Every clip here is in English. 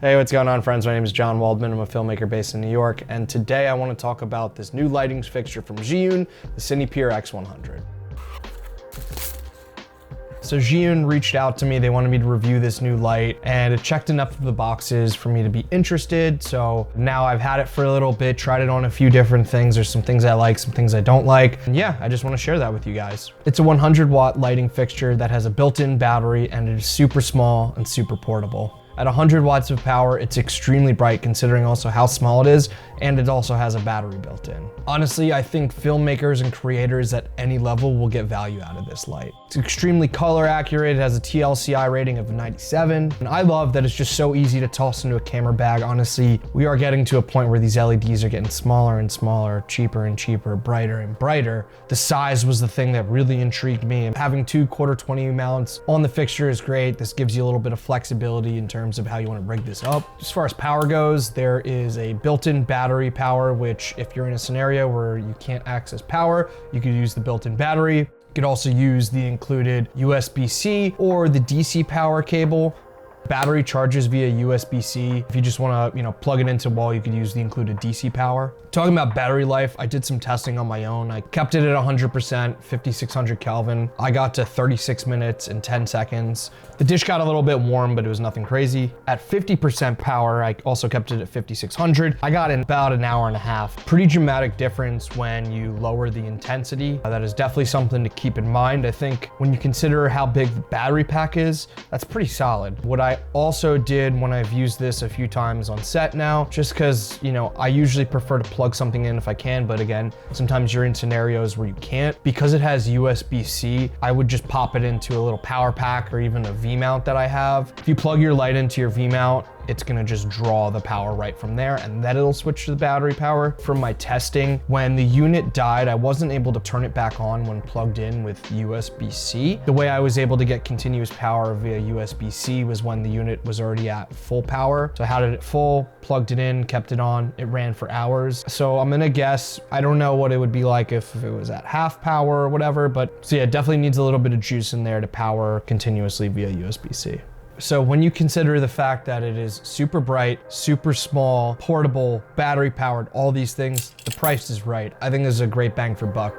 Hey, what's going on, friends? My name is John Waldman. I'm a filmmaker based in New York, and today I want to talk about this new lighting fixture from ZHIYUN, the Cinepeer X100. So ZHIYUN reached out to me. They wanted me to review this new light, and it checked enough of the boxes for me to be interested. So now I've had it for a little bit, tried it on a few different things. There's some things I like, some things I don't like. And yeah, I just want to share that with you guys. It's a 100-watt lighting fixture that has a built-in battery, and it is super small and super portable. At 100 watts of power, it's extremely bright considering also how small it is, and it also has a battery built in. Honestly, I think filmmakers and creators at any level will get value out of this light. It's extremely color accurate, it has a TLCI rating of 97, and I love that it's just so easy to toss into a camera bag. Honestly, we are getting to a point where these LEDs are getting smaller and smaller, cheaper and cheaper, brighter and brighter. The size was the thing that really intrigued me. Having two 1/4-20 mounts on the fixture is great. This gives you a little bit of flexibility in terms of how you want to rig this up. As far as power goes, there is a built-in battery power, which if you're in a scenario where you can't access power, you could use the built-in battery. You could also use the included USB-C or the DC power cable. Battery charges via USB-C. If you just want to, plug it into a wall, you could use the included DC power. Talking about battery life, I did some testing on my own. I kept it at 100%, 5600 Kelvin. I got to 36 minutes and 10 seconds. The dish got a little bit warm, but it was nothing crazy. At 50% power, I also kept it at 5600. I got in about an hour and a half. Pretty dramatic difference when you lower the intensity. That is definitely something to keep in mind. I think when you consider how big the battery pack is, that's pretty solid. What I also did when I've used this a few times on set now, just because, I usually prefer to plug something in if I can, but again, sometimes you're in scenarios where you can't. Because it has USB-C, I would just pop it into a little power pack or even a V-mount that I have. If you plug your light into your V-mount, it's gonna just draw the power right from there, and then it'll switch to the battery power. From my testing, when the unit died, I wasn't able to turn it back on when plugged in with USB-C. The way I was able to get continuous power via USB-C was when the unit was already at full power. So I had it at full, plugged it in, kept it on, it ran for hours. So I'm gonna guess, I don't know what it would be like if it was at half power or whatever, but so yeah, it definitely needs a little bit of juice in there to power continuously via USB-C. So when you consider the fact that it is super bright, super small, portable, battery powered, all these things, the price is right. I think this is a great bang for buck.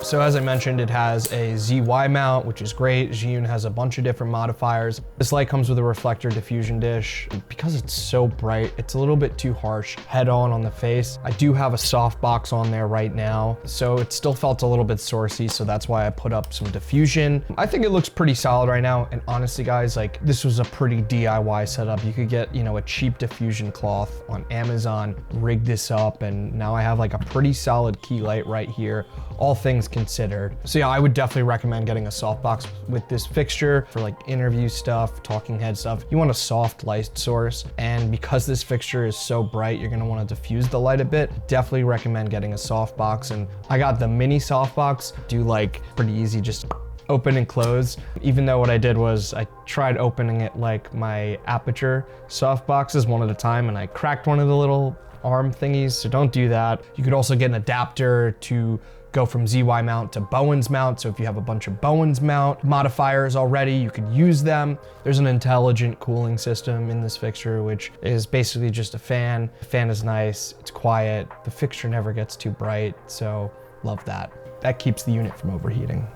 So as I mentioned, it has a ZY mount, which is great. ZHIYUN has a bunch of different modifiers. This light comes with a reflector diffusion dish. Because it's so bright, it's a little bit too harsh head on the face. I do have a softbox on there right now, so it still felt a little bit sourcey, so that's why I put up some diffusion. I think it looks pretty solid right now, and honestly guys, like, this was a pretty DIY setup. You could get, a cheap diffusion cloth on Amazon, rig this up, and now I have like a pretty solid key light right here, all things considered. So yeah, I would definitely recommend getting a softbox with this fixture for like interview stuff, talking head stuff. You want a soft light source, and because this fixture is so bright, you're gonna want to diffuse the light a bit. Definitely recommend getting a softbox, and I got the mini softbox. Do like pretty easy, just open and close. Even though what I did was I tried opening it like my Aperture softboxes one at a time, and I cracked one of the little arm thingies, so don't do that. You could also get an adapter to go from ZY mount to Bowens mount. So if you have a bunch of Bowens mount modifiers already, you could use them. There's an intelligent cooling system in this fixture, which is basically just a fan. The fan is nice, it's quiet. The fixture never gets too bright, so love that. That keeps the unit from overheating.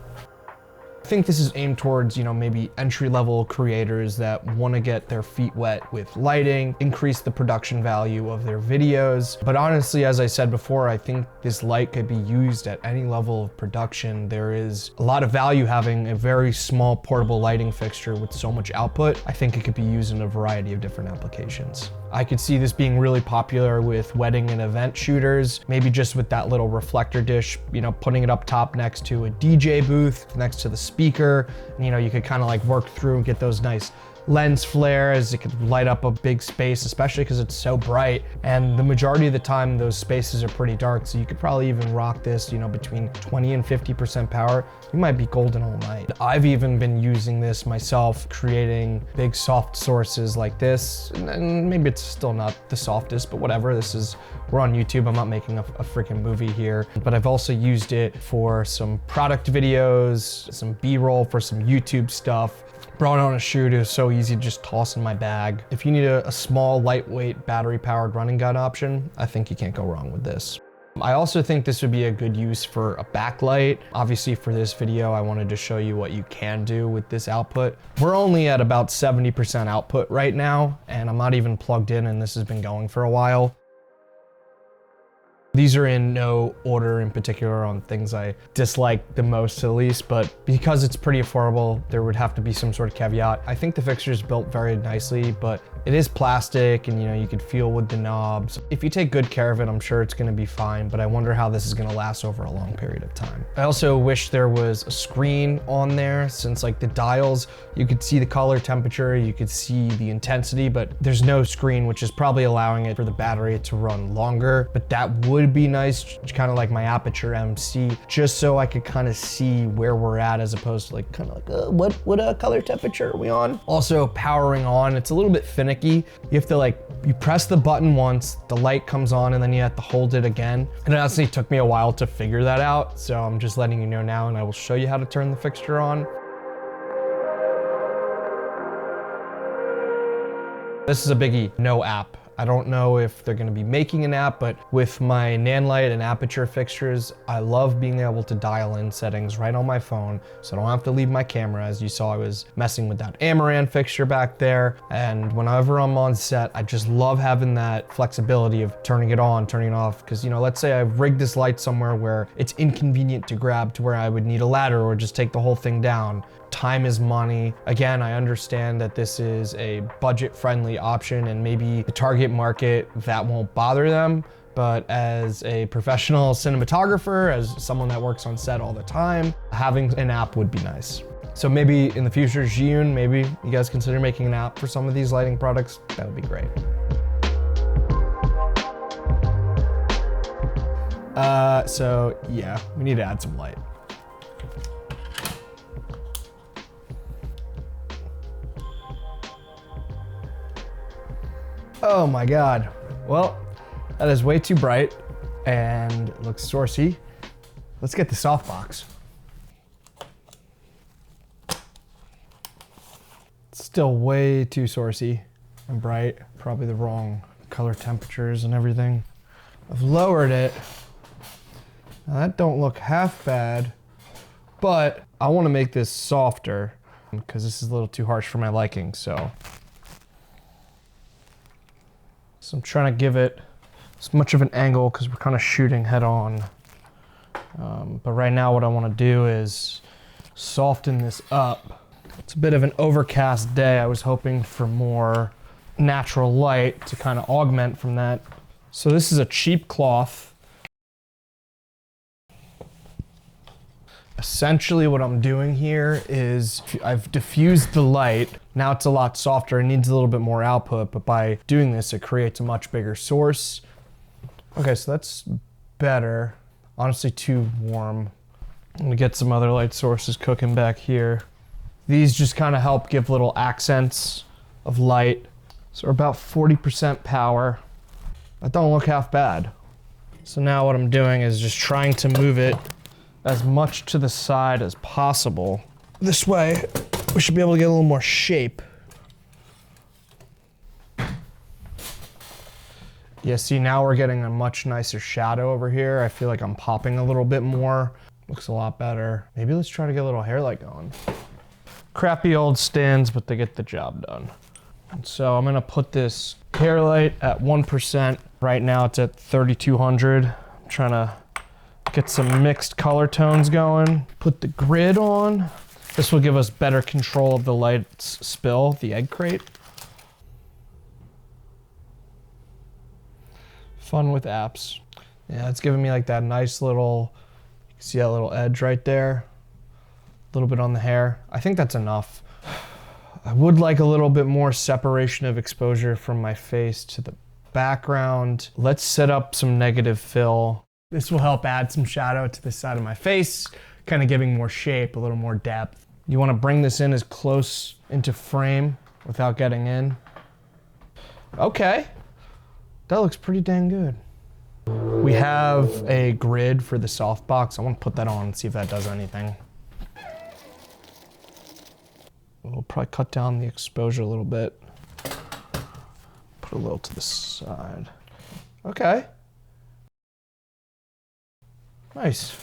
I think this is aimed towards, maybe entry-level creators that want to get their feet wet with lighting, increase the production value of their videos. But honestly, as I said before, I think this light could be used at any level of production. There is a lot of value having a very small portable lighting fixture with so much output. I think it could be used in a variety of different applications. I could see this being really popular with wedding and event shooters, maybe just with that little reflector dish, putting it up top next to a DJ booth, next to the speaker. And, you could kind of like work through and get those nice lens flares. It could light up a big space, especially because it's so bright. And the majority of the time, those spaces are pretty dark. So you could probably even rock this, between 20 and 50% power. You might be golden all night. I've even been using this myself, creating big soft sources like this. And maybe it's still not the softest, but whatever. We're on YouTube. I'm not making a freaking movie here, but I've also used it for some product videos, some B-roll for some YouTube stuff. Brought it on a shoot, it was so easy to just toss in my bag. If you need a small, lightweight, battery-powered running gun option, I think you can't go wrong with this. I also think this would be a good use for a backlight. Obviously for this video, I wanted to show you what you can do with this output. We're only at about 70% output right now, and I'm not even plugged in, and this has been going for a while. These are in no order in particular on things I dislike the most to the least, but because it's pretty affordable, there would have to be some sort of caveat. I think the fixture is built very nicely, but it is plastic and you could feel with the knobs. If you take good care of it, I'm sure it's gonna be fine, but I wonder how this is gonna last over a long period of time. I also wish there was a screen on there, since like the dials, you could see the color temperature, you could see the intensity, but there's no screen, which is probably allowing it for the battery to run longer, but that would be nice, kind of like my Aperture MC, just so I could kind of see where we're at as opposed to like kind of like what color temperature are we on? Also powering on, it's a little bit finicky. You have to you press the button once, the light comes on, and then you have to hold it again. And it honestly took me a while to figure that out, so I'm just letting you know now, and I will show you how to turn the fixture on. This is a biggie, no app. I don't know if they're gonna be making an app, but with my Nanlite and Aperture fixtures, I love being able to dial in settings right on my phone, so I don't have to leave my camera. As you saw, I was messing with that Amaran fixture back there, and whenever I'm on set, I just love having that flexibility of turning it on, turning it off, because let's say I've rigged this light somewhere where it's inconvenient to grab to where I would need a ladder or just take the whole thing down. Time is money. Again, I understand that this is a budget-friendly option and maybe the target market, that won't bother them, but as a professional cinematographer, as someone that works on set all the time, having an app would be nice. So maybe in the future, ZHIYUN, maybe you guys consider making an app for some of these lighting products. That would be great. So yeah, we need to add some light. Oh my God. Well, that is way too bright and it looks sourcey. Let's get the softbox. It's still way too sourcey and bright. Probably the wrong color temperatures and everything. I've lowered it. Now that don't look half bad, but I want to make this softer because this is a little too harsh for my liking, so I'm trying to give it as much of an angle because we're kind of shooting head on. But right now what I want to do is soften this up. It's a bit of an overcast day. I was hoping for more natural light to kind of augment from that. So this is a cheap cloth. Essentially what I'm doing here is I've diffused the light. Now it's a lot softer, it needs a little bit more output, but by doing this, it creates a much bigger source. Okay, so that's better. Honestly, too warm. I'm gonna get some other light sources cooking back here. These just kind of help give little accents of light. So we're about 40% power. That don't look half bad. So now what I'm doing is just trying to move it as much to the side as possible. This way, we should be able to get a little more shape. Yeah, see, now we're getting a much nicer shadow over here. I feel like I'm popping a little bit more. Looks a lot better. Maybe let's try to get a little hair light going. Crappy old stands, but they get the job done. And so I'm gonna put this hair light at 1%. Right now it's at 3200. I'm trying to get some mixed color tones going. Put the grid on. This will give us better control of the light's spill, the egg crate. Fun with apps. Yeah, it's giving me like that nice little, you can see that little edge right there. A little bit on the hair. I think that's enough. I would like a little bit more separation of exposure from my face to the background. Let's set up some negative fill. This will help add some shadow to the side of my face, kind of giving more shape, a little more depth. You want to bring this in as close into frame without getting in. Okay, that looks pretty dang good. We have a grid for the softbox. I want to put that on and see if that does anything. A little We'll probably cut down the exposure a little bit. Put a little to the side. Okay. Nice.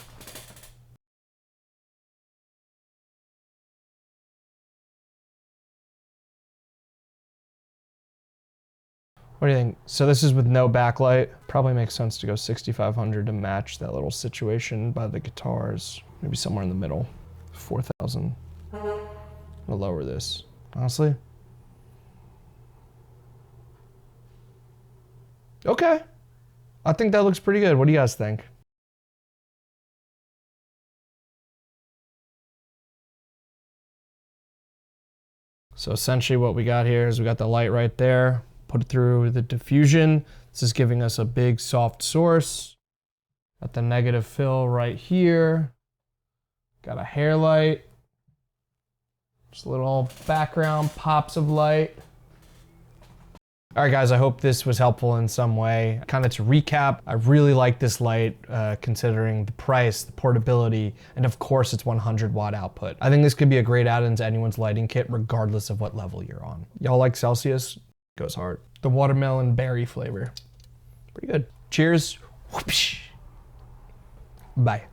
What do you think? So this is with no backlight. Probably makes sense to go 6500 to match that little situation by the guitars. Maybe somewhere in the middle. 4000. I'll lower this, honestly. Okay. I think that looks pretty good. What do you guys think? So essentially what we got here is we got the light right there. Put it through the diffusion. This is giving us a big soft source. Got the negative fill right here. Got a hair light. Just little background pops of light. All right, guys, I hope this was helpful in some way. Kind of to recap, I really like this light considering the price, the portability, and of course it's 100 watt output. I think this could be a great add-in to anyone's lighting kit regardless of what level you're on. Y'all like Celsius? Goes hard. The watermelon berry flavor. Pretty good. Cheers. Whoopsh. Bye.